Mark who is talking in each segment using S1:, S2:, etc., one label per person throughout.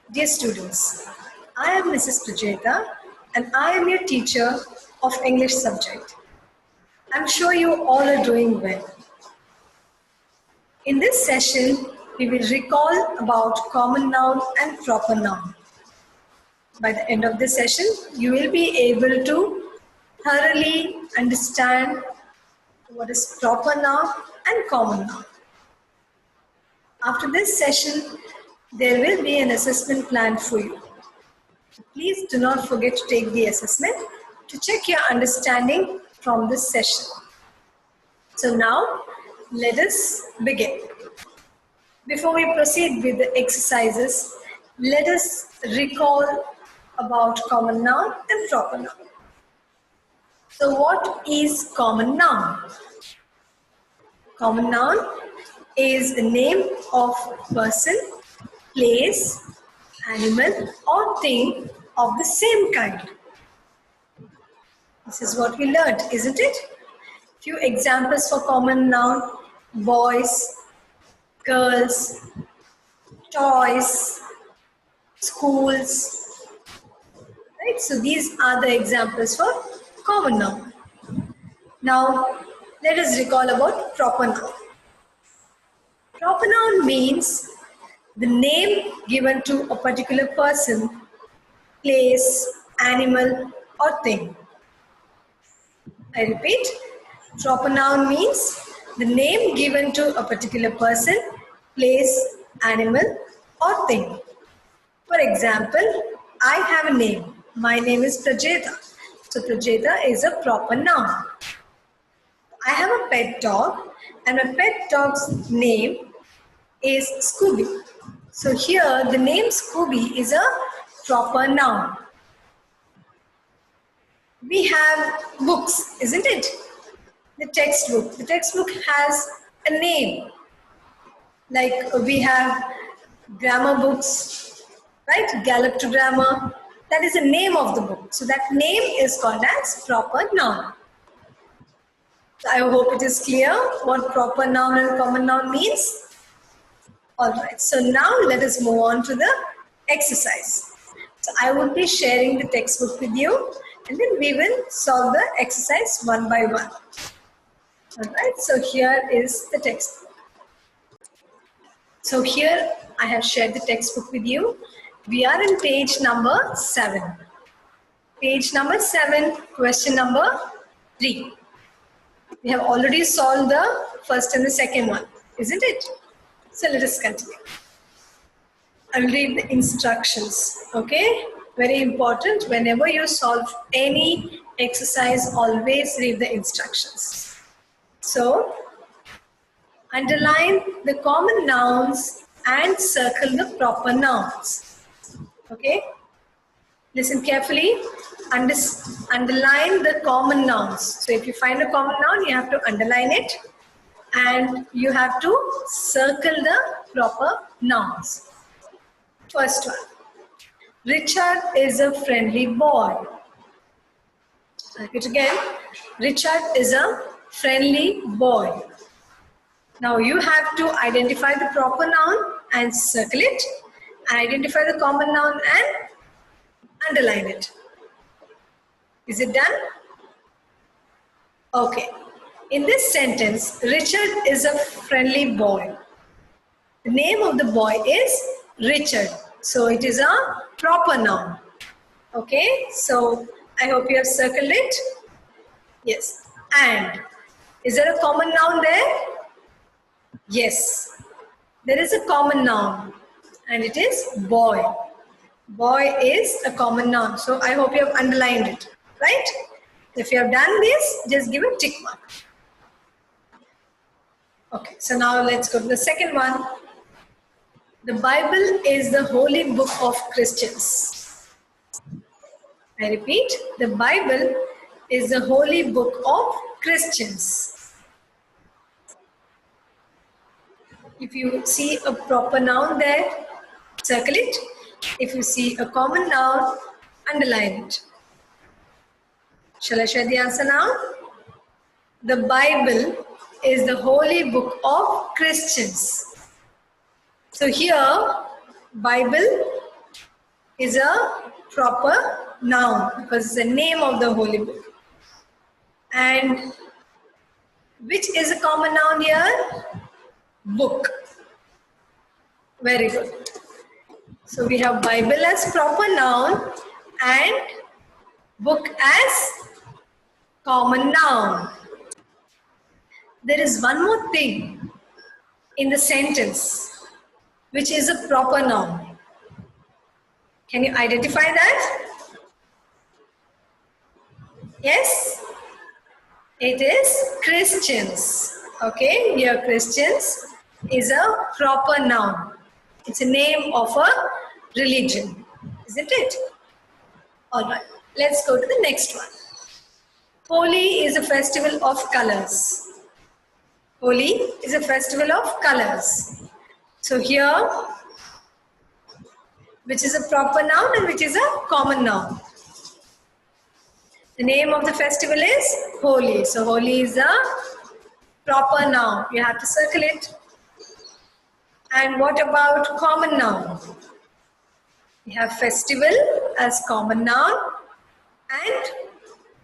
S1: Dear students, I am Mrs. Prajeta and I am your teacher of English subject. I'm sure you all are doing well. In this session, we will recall about common noun and proper noun. By the end of this session, you will be able to thoroughly understand what is proper noun and common noun. After this session, there will be an assessment plan for you. Please do not forget to take the assessment to check your understanding from this session. So now, let us begin. Before we proceed with the exercises, let us recall about common noun and proper noun. So what is common noun? Common noun is the name of person, place, animal or thing of the same kind. This is what we learned, isn't it? Few examples for common noun: boys, girls, toys, schools. Right? So these are the examples for common noun. Now let us recall about proper noun. Proper noun means the name given to a particular person, place, animal or thing. I repeat, proper noun means the name given to a particular person, place, animal or thing. For example, I have a name. My name is Prajeta. So Prajeta is a proper noun. I have a pet dog and my pet dog's name is Scooby. So here the name Scooby is a proper noun. We have books, isn't it? The textbook. The textbook has a name. Like we have grammar books, right? Gallop to Grammar. That is the name of the book. So that name is called as proper noun. So I hope it is clear what proper noun and common noun means. Alright, so now let us move on to the exercise. So I will be sharing the textbook with you and then we will solve the exercise one by one. Alright, so here is the textbook. So here I have shared the textbook with you. We are in page number 7. Page number 7, question number 3. We have already solved the first and the second one, isn't it? So let us continue. I will read the instructions, okay? Very important, whenever you solve any exercise, always read the instructions. So, underline the common nouns and circle the proper nouns, okay? Listen carefully, underline the common nouns. So if you find a common noun, you have to underline it. And you have to circle the proper nouns. First one, Richard is a friendly boy. Repeat again, Richard is a friendly boy. Now you have to identify the proper noun and circle it, and identify the common noun and underline it. Is it done? Okay. In this sentence, Richard is a friendly boy. The name of the boy is Richard. So it is a proper noun. Okay, so I hope you have circled it. Yes. And is there a common noun there? Yes. There is a common noun and it is boy. Boy is a common noun. So I hope you have underlined it. Right? If you have done this, just give a tick mark. Okay, so now let's go to the second one. The Bible is the holy book of Christians. I repeat, the Bible is the holy book of Christians. If you see a proper noun there, circle it. If you see a common noun, underline it. Shall I share the answer now? The Bible is the holy book of Christians. So here, Bible is a proper noun because it's the name of the holy book. And which is a common noun here? Book. Very good. So we have Bible as proper noun and book as common noun. There is one more thing in the sentence which is a proper noun. Can you identify that? Yes? It is Christians. Okay, here Christians is a proper noun. It's a name of a religion, isn't it? Alright, let's go to the next one. Holi is a festival of colors. Holi is a festival of colors. So here, which is a proper noun and which is a common noun? The name of the festival is Holi. So Holi is a proper noun. You have to circle it. And what about common noun? We have festival as common noun and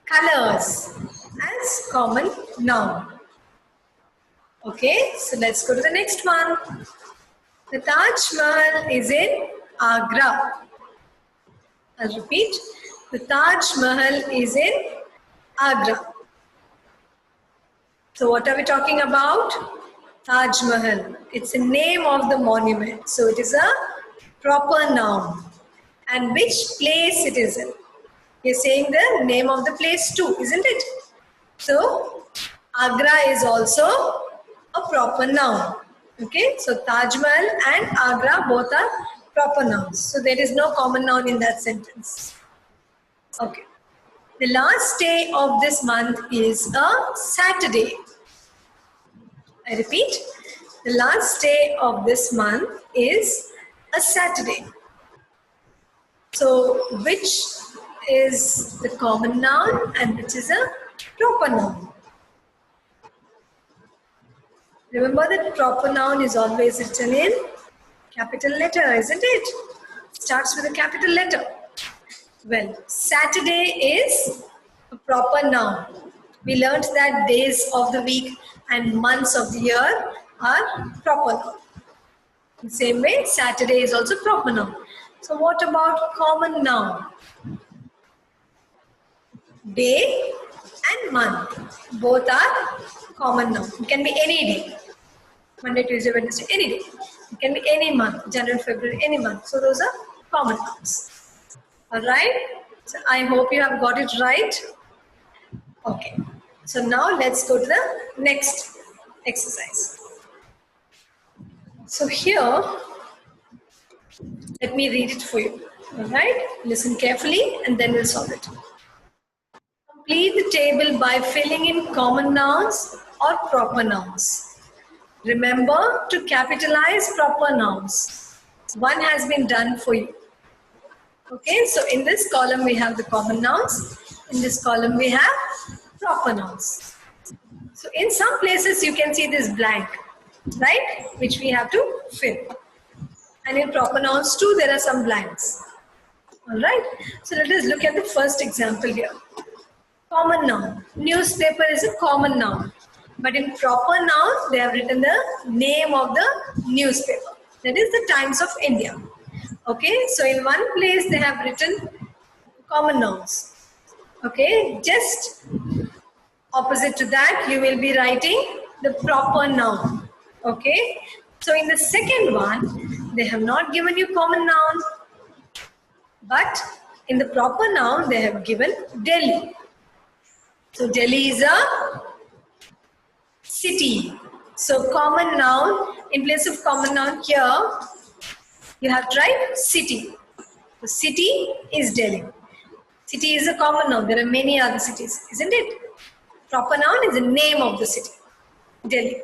S1: colors as common noun. Okay, so let's go to the next one. The Taj Mahal is in Agra. I'll repeat. The Taj Mahal is in Agra. So what are we talking about? Taj Mahal. It's the name of the monument. So it is a proper noun. And which place it is in? You're saying the name of the place too, isn't it? So Agra is also a proper noun. Okay, so Taj Mahal and Agra both are proper nouns. So there is no common noun in that sentence. Okay. The last day of this month is a Saturday. I repeat, the last day of this month is a Saturday. So which is the common noun and which is a proper noun? Remember that proper noun is always written in capital letter, isn't it? Starts with a capital letter. Well, Saturday is a proper noun. We learnt that days of the week and months of the year are proper noun. In the same way, Saturday is also proper noun. So what about common noun? Day and month. Both are common noun. It can be any day. Monday, Tuesday, Wednesday, any day. It can be any month. January, February, any month. So those are common nouns. Alright? So I hope you have got it right. Okay. So now let's go to the next exercise. So here, let me read it for you. Alright? Listen carefully and then we'll solve it. Complete the table by filling in common nouns or proper nouns. Remember to capitalize proper nouns. One has been done for you. Okay, so in this column we have the common nouns. In this column we have proper nouns. So in some places you can see this blank, right? Which we have to fill. And in proper nouns too there are some blanks. Alright, so let us look at the first example here. Common noun. Newspaper is a common noun. But in proper noun, they have written the name of the newspaper. That is the Times of India. Okay, so in one place they have written common nouns. Okay, just opposite to that, you will be writing the proper noun. Okay, so in the second one, they have not given you common noun. But in the proper noun, they have given Delhi. So Delhi is a city. So common noun, in place of common noun here, you have to write city. The city is Delhi. City is a common noun. There are many other cities, isn't it? Proper noun is the name of the city, Delhi.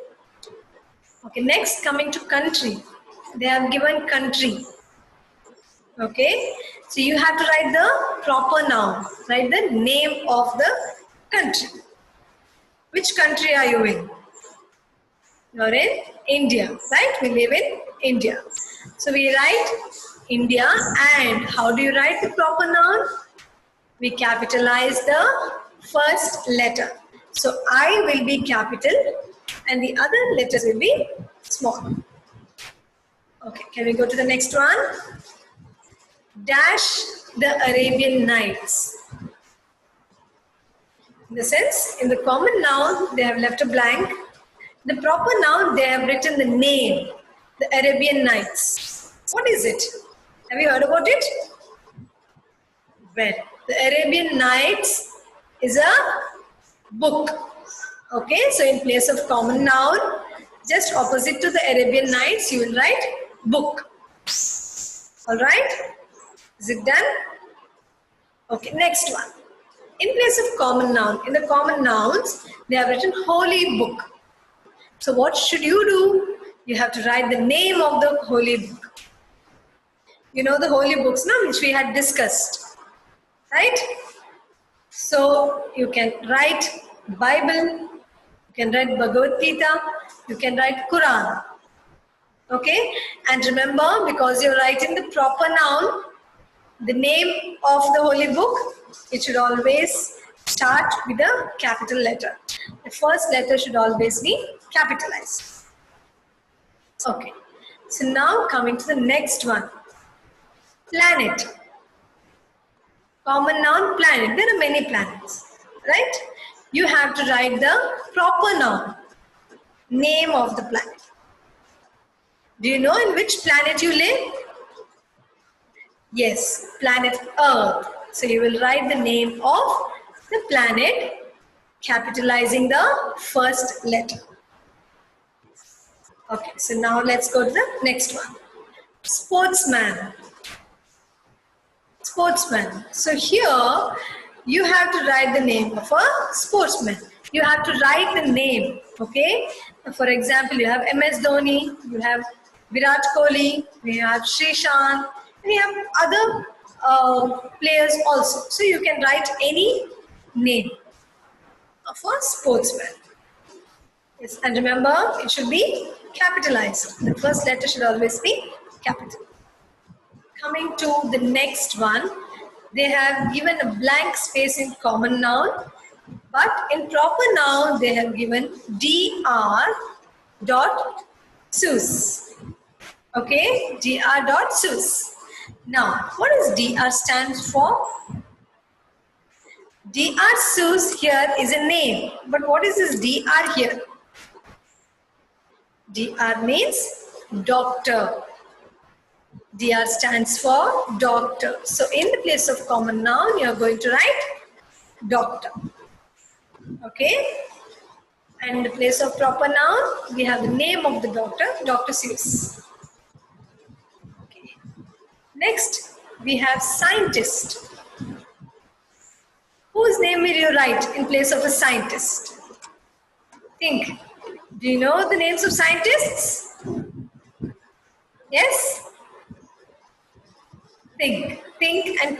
S1: Okay, next coming to country. They have given country. Okay, so you have to write the proper noun, write the name of the country. Which country are you in? You're in India, right? We live in India. So we write India. And how do you write the proper noun? We capitalize the first letter. So I will be capital and the other letters will be small. Okay, can we go to the next one? Dash the Arabian Nights. In the sense, in the common noun, they have left a blank. The proper noun, they have written the name, the Arabian Nights. What is it? Have you heard about it? Well, the Arabian Nights is a book. Okay, so in place of common noun, just opposite to the Arabian Nights, you will write book. Alright? Is it done? Okay, next one. In place of common noun, in the common nouns, they have written holy book. So what should you do? You have to write the name of the holy book. You know the holy books now, which we had discussed, right? So you can write Bible, you can write Bhagavad Gita, you can write Quran. Okay? And remember, because you're writing the proper noun, the name of the holy book, it should always start with a capital letter. The first letter should always be capitalized. Okay. So now coming to the next one. Planet. Common noun, planet. There are many planets, right? You have to write the proper noun, name of the planet. Do you know in which planet you live? Yes, planet Earth. So you will write the name of the planet, capitalizing the first letter. Okay, so now let's go to the next one. Sportsman. Sportsman. So here you have to write the name of a sportsman. You have to write the name, okay? For example, you have MS Dhoni, you have Virat Kohli, you have Srishant, and you have other players also. So you can write any name of a sportsman. Yes, and remember, it should be capitalized. The first letter should always be capital. Coming to the next one, they have given a blank space in common noun, but in proper noun, they have given dr dot sus. Okay, dr dot sus. Now, what does dr stands for? Dr sus here is a name, but what is this dr here? Dr means doctor. Dr stands for doctor. So in the place of common noun, you are going to write doctor. Okay? And in the place of proper noun, we have the name of the doctor, Dr. Seuss. Okay. Next, we have scientist. Whose name will you write in place of a scientist? Think. Do you know the names of scientists? Yes? Think and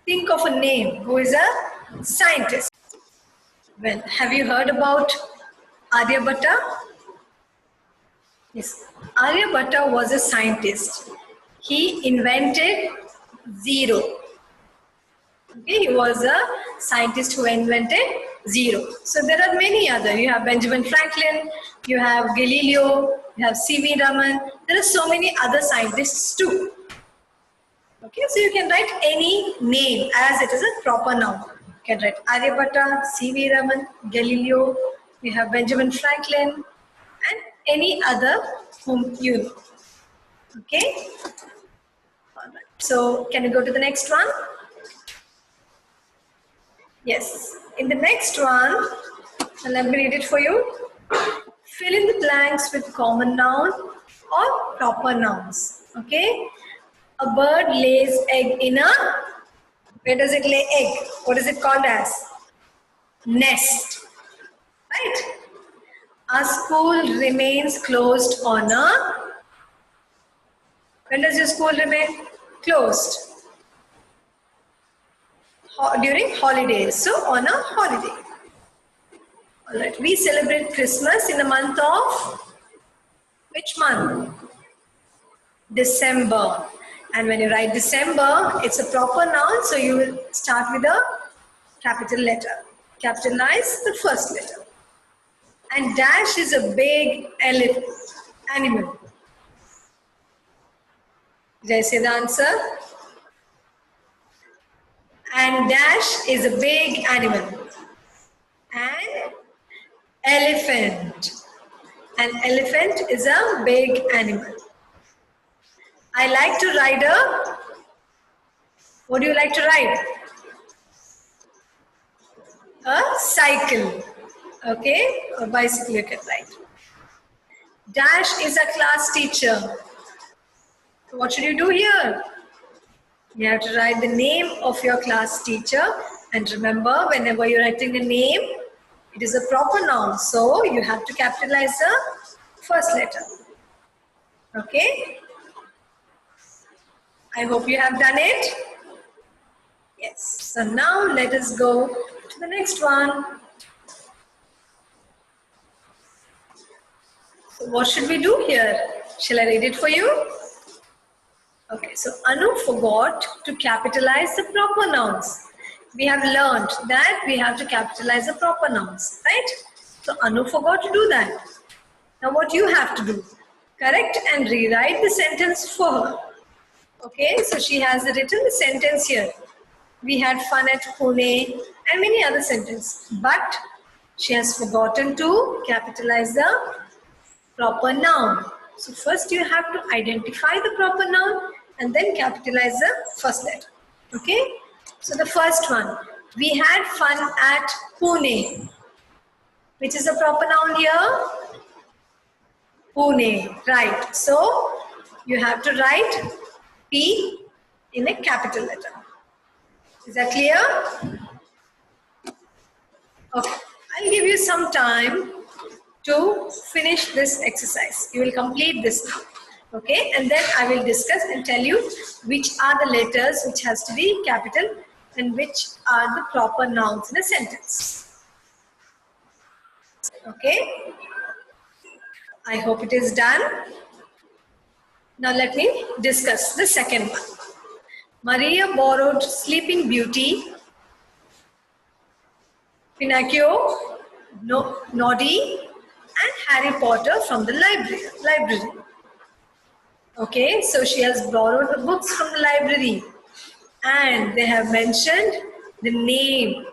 S1: think of a name who is a scientist. Well, have you heard about Aryabhatta? Yes, Aryabhatta was a scientist. He invented zero. Okay, he was a scientist who invented zero. So there are many other. You have Benjamin Franklin, you have Galileo, you have C.V. Raman. There are so many other scientists too. Okay, so you can write any name as it is a proper noun. You can write Aryabhatta, C.V. Raman, Galileo, we have Benjamin Franklin, and any other whom you know. Okay? All right. So, can you go to the next one? Yes. In the next one, let me read it for you. Fill in the blanks with common noun or proper nouns. Okay? A bird lays egg in a, where does it lay egg? What is it called as? Nest. Right? A school remains closed on a, when does your school remain closed? During holidays. So on a holiday. Alright, we celebrate Christmas in the month of, which month? December. And when you write December, it's a proper noun, so you will start with a capital letter. Capitalize the first letter. And dash is a big elephant animal. Did I say the answer? And dash is a big animal. An elephant. An elephant is a big animal. I like to ride a... What do you like to ride? A cycle. Okay? A bicycle you can ride. Dash is a class teacher. So what should you do here? You have to write the name of your class teacher. And remember, whenever you're writing a name, it is a proper noun. So you have to capitalize the first letter. Okay? I hope you have done it. Yes. So now let us go to the next one. So what should we do here? Shall I read it for you? Okay, so Anu forgot to capitalize the proper nouns. We have learned that we have to capitalize the proper nouns, right? So Anu forgot to do that. Now what you have to do? Correct and rewrite the sentence for her. Okay, so she has written the sentence here. We had fun at Pune and many other sentences. But she has forgotten to capitalize the proper noun. So first you have to identify the proper noun and then capitalize the first letter. Okay? So the first one, we had fun at Pune. Which is the proper noun here? Pune, right. So you have to write P in a capital letter. Is that clear? Okay, I'll give you some time to finish this exercise. You will complete this now. Okay, and then I will discuss and tell you which are the letters which has to be capital and which are the proper nouns in a sentence. Okay, I hope it is done. Now let me discuss the second one. Maria borrowed Sleeping Beauty, Pinocchio, Noddy and Harry Potter from the library. Okay, so she has borrowed the books from the library and they have mentioned the name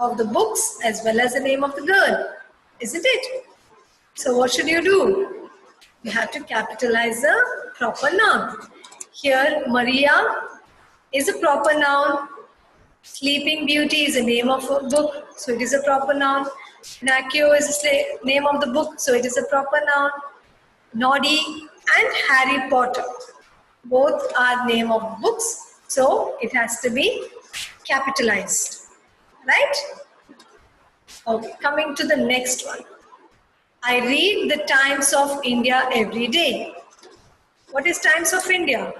S1: of the books as well as the name of the girl, isn't it? So what should you do? You have to capitalize the proper noun. Here, Maria is a proper noun. Sleeping Beauty is the name of a book, so it is a proper noun. Pinocchio is the name of the book, so it is a proper noun. Noddy and Harry Potter, both are name of books, so it has to be capitalized, right? Okay, coming to the next one. I read the Times of India every day. What is Times of India?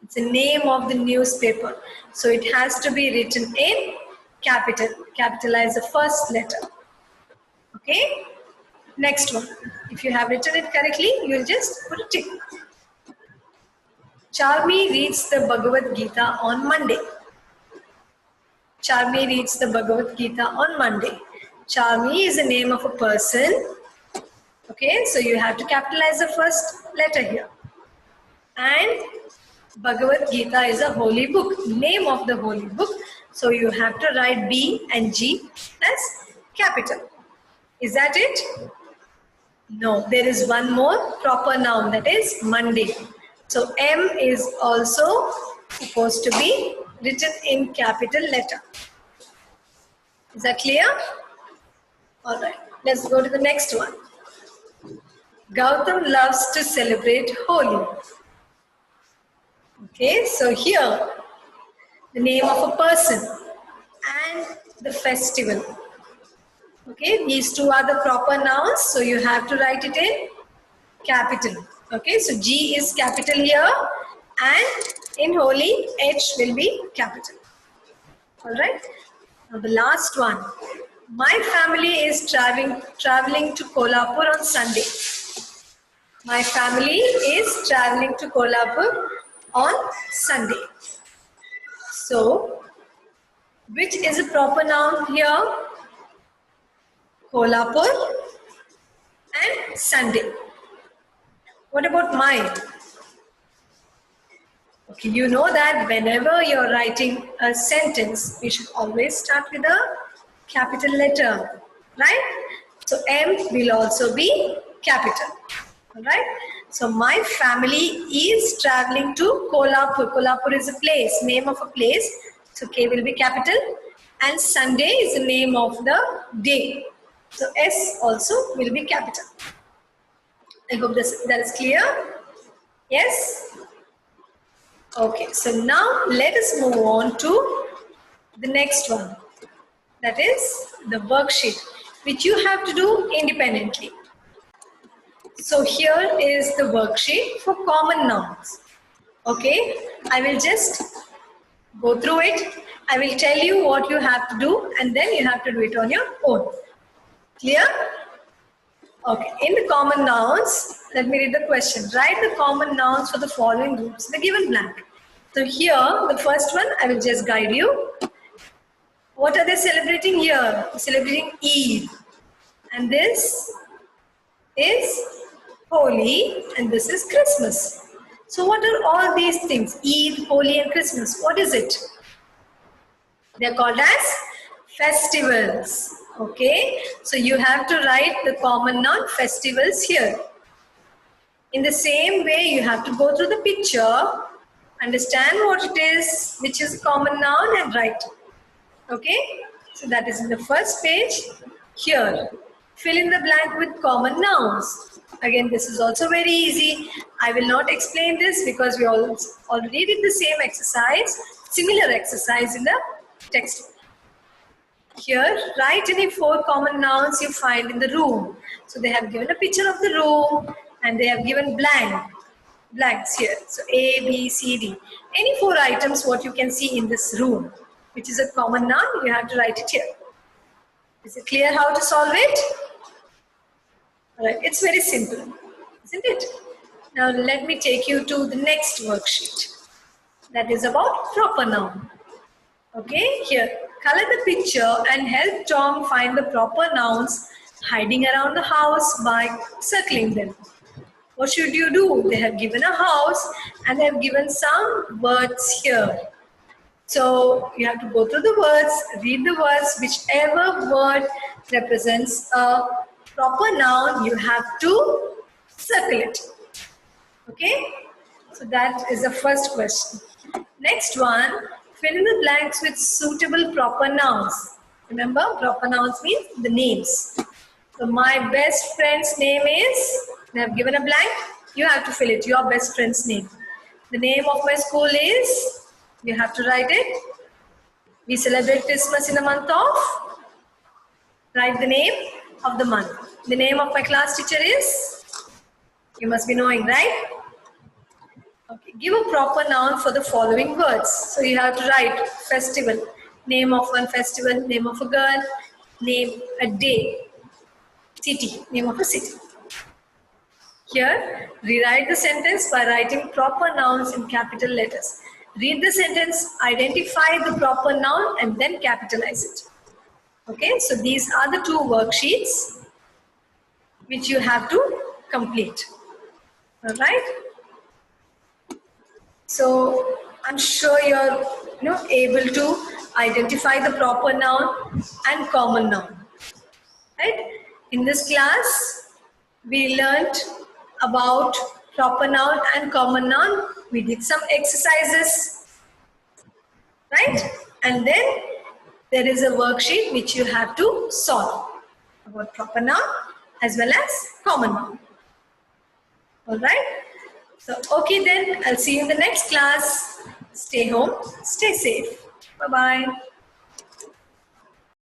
S1: It's the name of the newspaper. So it has to be written in capital. Capitalize the first letter. Okay? Next one. If you have written it correctly, you will just put a tick. Charmi reads the Bhagavad Gita on Monday. Charmi reads the Bhagavad Gita on Monday. Charmi is the name of a person. Okay, so you have to capitalize the first letter here. And Bhagavad Gita is a holy book, name of the holy book. So you have to write B and G as capital. Is that it? No, there is one more proper noun, that is Monday. So M is also supposed to be written in capital letter. Is that clear? Alright, let's go to the next one. Gautam loves to celebrate Holi. Okay, so here the name of a person and the festival. Okay, these two are the proper nouns, so you have to write it in capital. Okay, so G is capital here and in Holi H will be capital. Alright, now the last one. My family is traveling to Kolhapur on Sunday. My family is traveling to Kolhapur on Sunday. So, which is a proper noun here? Kolhapur and Sunday. What about mine? Okay, you know that whenever you're writing a sentence, we should always start with a capital letter, right? So M will also be capital, all right? So my family is traveling to Kolhapur. Kolhapur is a place, name of a place. So K will be capital, and Sunday is the name of the day. So S also will be capital. I hope that is clear. Yes? Okay, so now let us move on to the next one. That is the worksheet, which you have to do independently. So here is the worksheet for common nouns. Okay, I will just go through it. I will tell you what you have to do and then you have to do it on your own. Clear? Okay, in the common nouns, let me read the question. Write the common nouns for the following groups. The given blank. So here, the first one, I will just guide you. What are they celebrating here? Celebrating Eid. And this is Holi and this is Christmas. So what are all these things? Eid, Holi and Christmas. What is it? They are called as festivals. Okay. So you have to write the common noun festivals here. In the same way, you have to go through the picture, understand what it is, which is common noun and write. Okay. So that is in the first page. Here, fill in the blank with common nouns. Again, this is also very easy. I will not explain this because we already did the same exercise, similar exercise in the text. Here, write any 4 common nouns you find in the room. So they have given a picture of the room and they have given blanks here. So A, B, C, D. Any 4 items what you can see in this room, which is a common noun, you have to write it here. Is it clear how to solve it? Alright, it's very simple, isn't it? Now let me take you to the next worksheet. That is about proper noun. Okay, here, color the picture and help Tom find the proper nouns hiding around the house by circling them. What should you do? They have given a house and they have given some words here. So you have to go through the words, read the words, whichever word represents a proper noun, you have to circle it. Okay? So that is the first question. Next one, fill in the blanks with suitable proper nouns. Remember, proper nouns means the names. So my best friend's name is, they have given a blank, you have to fill it, your best friend's name. The name of my school is, you have to write it. We celebrate Christmas in the month of, write the name of the month. The name of my class teacher is, you must be knowing, right? Okay, give a proper noun for the following words. So you have to write festival, name of one festival, name of a girl, name a day, city, name of a city. Here, rewrite the sentence by writing proper nouns in capital letters. Read the sentence, identify the proper noun and then capitalize it. Okay, so these are the 2 worksheets which you have to complete. Alright? So I'm sure you're able to identify the proper noun and common noun. Right? In this class, we learned about proper noun and common noun. We did some exercises, right? And then there is a worksheet which you have to solve about proper noun as well as common noun. All right? So, okay then, I'll see you in the next class. Stay home, stay safe. Bye-bye.